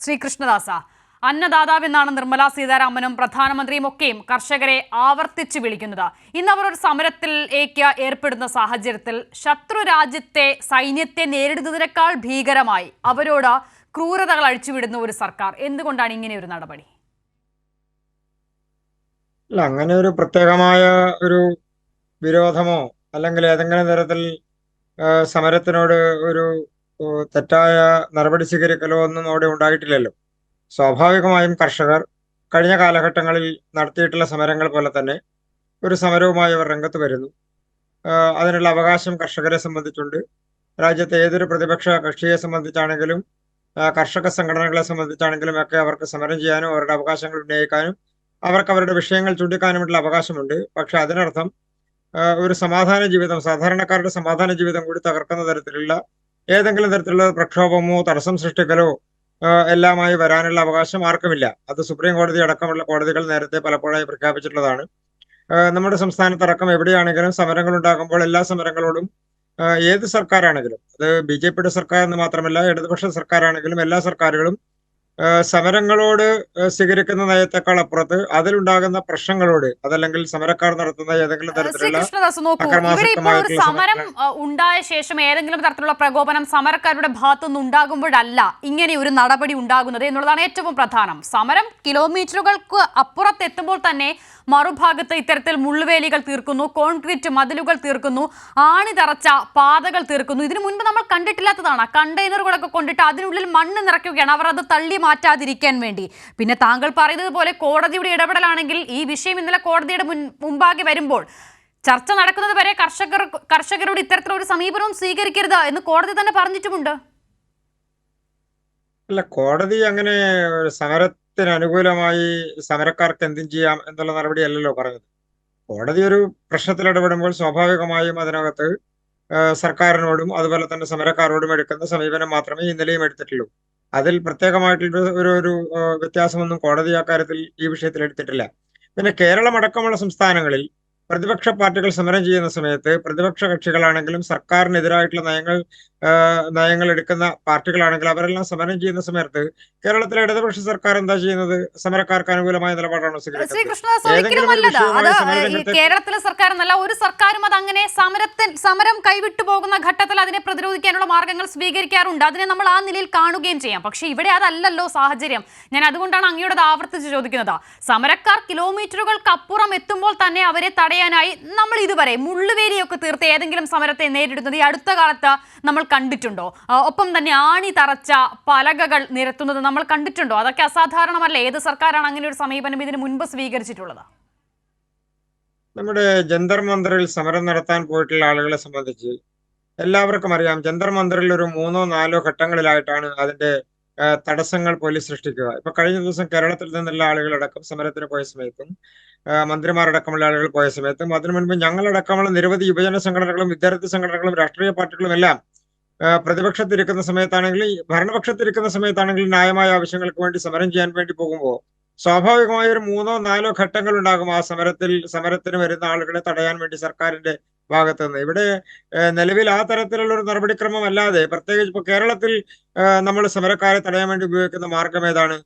ശ്രീകൃഷ്ണദാസ, അന്നദാതാവെന്നാണ് നിർമ്മലാ സീതാരാമനും പ്രധാനമന്ത്രിയും ഒക്കെയും കർഷകരെ ആവർത്തിച്ച് വിളിക്കുന്നത്. ഇന്ന് അവർ ഒരു സമരത്തിലേക്ക് ഏർപ്പെടുന്ന സാഹചര്യത്തിൽ ശത്രു രാജ്യത്തെ സൈന്യത്തെ നേരിടുന്നതിനേക്കാൾ ഭീകരമായി അവരോട് ക്രൂരതകൾ അഴിച്ചുവിടുന്ന ഒരു സർക്കാർ. എന്തുകൊണ്ടാണ് ഇങ്ങനെ ഒരു നടപടി? അല്ല, അങ്ങനെ ഒരു പ്രത്യേകമായ ഒരു വിരോധമോ അല്ലെങ്കിൽ ഏതെങ്കിലും തരത്തിൽ സമരത്തിനോട് ഒരു തെറ്റായ നടപടി സ്വീകരിക്കലോ ഒന്നും അവിടെ ഉണ്ടായിട്ടില്ലല്ലോ. സ്വാഭാവികമായും കർഷകർ കഴിഞ്ഞ കാലഘട്ടങ്ങളിൽ നടത്തിയിട്ടുള്ള സമരങ്ങൾ പോലെ തന്നെ ഒരു സമരവുമായി അവർ രംഗത്ത് വരുന്നു. അതിനുള്ള അവകാശം കർഷകരെ സംബന്ധിച്ചുണ്ട്. രാജ്യത്തെ ഏതൊരു പ്രതിപക്ഷ കക്ഷിയെ സംബന്ധിച്ചാണെങ്കിലും കർഷക സംഘടനകളെ സംബന്ധിച്ചാണെങ്കിലും ഒക്കെ അവർക്ക് സമരം ചെയ്യാനും അവരുടെ അവകാശങ്ങൾ ഉന്നയിക്കാനും അവർക്ക് അവരുടെ വിഷയങ്ങൾ ചൂണ്ടിക്കാനുമുള്ള അവകാശമുണ്ട്. പക്ഷെ അതിനർത്ഥം ഒരു സമാധാന ജീവിതം, സാധാരണക്കാരുടെ സമാധാന ജീവിതം കൂടി തകർക്കുന്ന തരത്തിലുള്ള ഏതെങ്കിലും തരത്തിലുള്ള പ്രക്ഷോഭമോ തടസ്സം സൃഷ്ടിക്കലോ എല്ലാമായി വരാനുള്ള അവകാശം ആർക്കുമില്ല. അത് സുപ്രീം കോടതി അടക്കമുള്ള കോടതികൾ നേരത്തെ പലപ്പോഴായി പ്രഖ്യാപിച്ചിട്ടുള്ളതാണ്. നമ്മുടെ സംസ്ഥാനത്തടക്കം എവിടെയാണെങ്കിലും സമരങ്ങൾ ഉണ്ടാകുമ്പോൾ എല്ലാ സമരങ്ങളോടും ഏത് സർക്കാരാണെങ്കിലും, അത് BJPയുടെ സർക്കാർ എന്ന് മാത്രമല്ല ഇടതുപക്ഷ സർക്കാരാണെങ്കിലും എല്ലാ സർക്കാരുകളും സമരങ്ങളോട് സ്വീകരിക്കുന്ന നയത്തെക്കാൾ അപ്പുറത്ത് അതിലുണ്ടാകുന്ന പ്രശ്നങ്ങളോട്, അതല്ലെങ്കിൽ സമരക്കാർ നടത്തുന്ന ഏതെങ്കിലും തരത്തിലുള്ള ഒരു സമരം ഉണ്ടായ ശേഷം ഏതെങ്കിലും തരത്തിലുള്ള പ്രകോപനം സമരക്കാരുടെ ഭാഗത്തുനിന്ന് ഉണ്ടാകുമ്പോഴല്ല ഇങ്ങനെ ഒരു നടപടി ഉണ്ടാകുന്നത് എന്നുള്ളതാണ് ഏറ്റവും പ്രധാനം. സമരം കിലോമീറ്ററുകൾക്ക് അപ്പുറത്തെത്തുമ്പോൾ തന്നെ മറുഭാഗത്ത് ഇത്തരത്തിൽ മുള്ളുവേലികൾ തീർക്കുന്നു, കോൺക്രീറ്റ് മതിലുകൾ തീർക്കുന്നു, ആണി തറച്ച പാതകൾ തീർക്കുന്നു. ഇതിനു മുൻപ് നമ്മൾ കണ്ടിട്ടില്ലാത്തതാണ്. കണ്ടെയ്നറുകളൊക്കെ കൊണ്ടിട്ട് അതിനുള്ളിൽ മണ്ണ് നിറയ്ക്കുകയാണ് അവർ, അത് തള്ളി മാറ്റാതിരിക്കാൻ വേണ്ടി. പിന്നെ താങ്കൾ പറയുന്നത് പോലെ കോടതിയുടെ ഇടപെടലാണെങ്കിൽ ഈ വിഷയം ഇന്നലെ കോടതിയുടെ മുമ്പാകെ വരുമ്പോൾ ചർച്ച നടക്കുന്നത് വരെ കർഷകരോട് ഇത്തരത്തിലൊരു സമീപനവും സ്വീകരിക്കരുത് എന്ന് കോടതി തന്നെ പറഞ്ഞിട്ടുമുണ്ട്. അല്ല, കോടതി അങ്ങനെ സമരത്തിനനുകൂലമായി സമരക്കാർക്ക് എന്തും ചെയ്യാം എന്നുള്ള നടപടിയല്ലല്ലോ പറഞ്ഞത്. കോടതി ഒരു പ്രശ്നത്തിൽ ഇടപെടുമ്പോൾ സ്വാഭാവികമായും അതിനകത്ത് സർക്കാരിനോടും അതുപോലെ തന്നെ സമരക്കാരോടും എടുക്കുന്ന സമീപനം മാത്രമേ ഇന്നലെയും എടുത്തിട്ടുള്ളൂ. അതിൽ പ്രത്യേകമായിട്ടുള്ള ഒരു വ്യത്യാസമൊന്നും കോടതി അക്കാര്യത്തിൽ ഈ വിഷയത്തിൽ എടുത്തിട്ടില്ല. പിന്നെ കേരളം അടക്കമുള്ള സംസ്ഥാനങ്ങളിൽ പ്രതിപക്ഷ പാർട്ടികൾ സമരം ചെയ്യുന്ന സമയത്ത് പ്രതിപക്ഷ കക്ഷികളാണെങ്കിലും സർക്കാരിനെതിരായിട്ടുള്ള നയങ്ങൾ എടുക്കുന്ന പാർട്ടികളാണെങ്കിലും അവരെല്ലാം സമരം ചെയ്യുന്ന സമയത്ത് കേരളത്തിലെ ഇടതുപക്ഷ സർക്കാർ എന്താ ചെയ്യുന്നത്? സമരക്കാർക്ക് അനുകൂലമായ നിലപാടാണോ സ്വീകരിക്കുന്നത്? കേരളത്തിലെ സർക്കാർ എന്നല്ല ഒരു സർക്കാരും അത് അങ്ങനെ സമരം കൈവിട്ടു പോകുന്ന ഘട്ടത്തിൽ അതിനെ പ്രതിരോധിക്കാനുള്ള മാർഗങ്ങൾ സ്വീകരിക്കാറുണ്ട്. അതിനെ നമ്മൾ ആ നിലയിൽ കാണുകയും ചെയ്യാം. പക്ഷെ ഇവിടെ അതല്ലല്ലോ സാഹചര്യം. ഞാൻ അതുകൊണ്ടാണ് അങ്ങയോട് ആവർത്തിച്ച് ചോദിക്കുന്നത്. സമരക്കാർ കിലോമീറ്ററുകൾക്ക് അപ്പുറം എത്തുമ്പോൾ തന്നെ അവരെ തടയാനായി നമ്മൾ ഇതുവരെ മുള്ളുവേലിയൊക്കെ തീർത്ത് ഏതെങ്കിലും സമരത്തെ നേരിടുന്നത് ഈ അടുത്ത കാലത്ത് നമ്മൾ കണ്ടിട്ടുണ്ടോ? ഒപ്പം തന്നെ ആണി തറച്ച പലകകൾ നിരത്തുന്നത് നമ്മൾ കണ്ടിട്ടുണ്ടോ? അതൊക്കെ അസാധാരണമല്ല. ഏത് സർക്കാരാണ് അങ്ങനെ ഒരു സമീപനം ഇതിനു മുൻപ് സ്വീകരിച്ചിട്ടുള്ളത്? നമ്മുടെ ജന്തർ മന്ദറിൽ സമരം നടത്താൻ പോയിട്ടുള്ള ആളുകളെ സംബന്ധിച്ച് എല്ലാവർക്കും അറിയാം. ജന്തർ മന്ദറിൽ ഒരു 3-4 ഘട്ടങ്ങളിലായിട്ടാണ് അതിന്റെ തടസ്സങ്ങൾ പോലീസ് സൃഷ്ടിക്കുക. ഇപ്പൊ കഴിഞ്ഞ ദിവസം കേരളത്തിൽ നിന്നുള്ള ആളുകളടക്കം സമരത്തിന് പോയ സമയത്തും മന്ത്രിമാരടക്കമുള്ള ആളുകൾ പോയ സമയത്തും അതിനു മുൻപ് ഞങ്ങളടക്കമുള്ള നിരവധി യുവജന സംഘടനകളും വിദ്യാർത്ഥി സംഘടനകളും രാഷ്ട്രീയ പാർട്ടികളും എല്ലാം പ്രതിപക്ഷത്തിരിക്കുന്ന സമയത്താണെങ്കിലും ഭരണപക്ഷത്തിരിക്കുന്ന സമയത്താണെങ്കിലും ന്യായമായ ആവശ്യങ്ങൾക്ക് വേണ്ടി സമരം ചെയ്യാൻ വേണ്ടി പോകുമ്പോൾ സ്വാഭാവികമായ ഒരു 3-4 ഘട്ടങ്ങൾ ഉണ്ടാകും ആ സമരത്തിന് വരുന്ന ആളുകളെ തടയാൻ വേണ്ടി സർക്കാരിന്റെ ഭാഗത്ത് നിന്ന്. ഇവിടെ നിലവിൽ ആ തരത്തിലുള്ള ഒരു നടപടിക്രമം അല്ലാതെ, പ്രത്യേകിച്ച് ഇപ്പൊ കേരളത്തിൽ നമ്മൾ സമരക്കാരെ തടയാൻ വേണ്ടി ഉപയോഗിക്കുന്ന മാർഗം ഏതാണ്?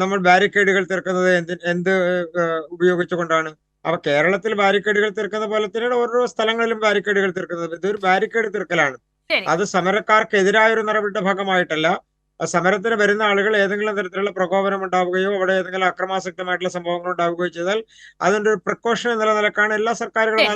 നമ്മൾ ബാരിക്കേഡുകൾ തീർക്കുന്നത് എന്ത് ഉപയോഗിച്ചുകൊണ്ടാണ്? അപ്പൊ കേരളത്തിൽ ബാരിക്കേഡുകൾ തീർക്കുന്ന പോലെ തന്നെയാണ് ഓരോ സ്ഥലങ്ങളിലും ബാരിക്കേഡുകൾ തീർക്കുന്നത്. ഇതൊരു ബാരിക്കേഡ് തീർക്കലാണ്. അത് സമരക്കാർക്കെതിരായ ഒരു നടപടിയുടെ ഭാഗമായിട്ടല്ല. സമരത്തിന് വരുന്ന ആളുകൾ ഏതെങ്കിലും തരത്തിലുള്ള പ്രകോപനം ഉണ്ടാവുകയോ അവിടെ ഏതെങ്കിലും അക്രമാസക്തമായിട്ടുള്ള സംഭവങ്ങൾ ഉണ്ടാവുകയോ ചെയ്താൽ അതിന്റെ ഒരു പ്രിക്കോഷൻ എന്നുള്ള നിലക്കാണ് എല്ലാ സർക്കാരുകളും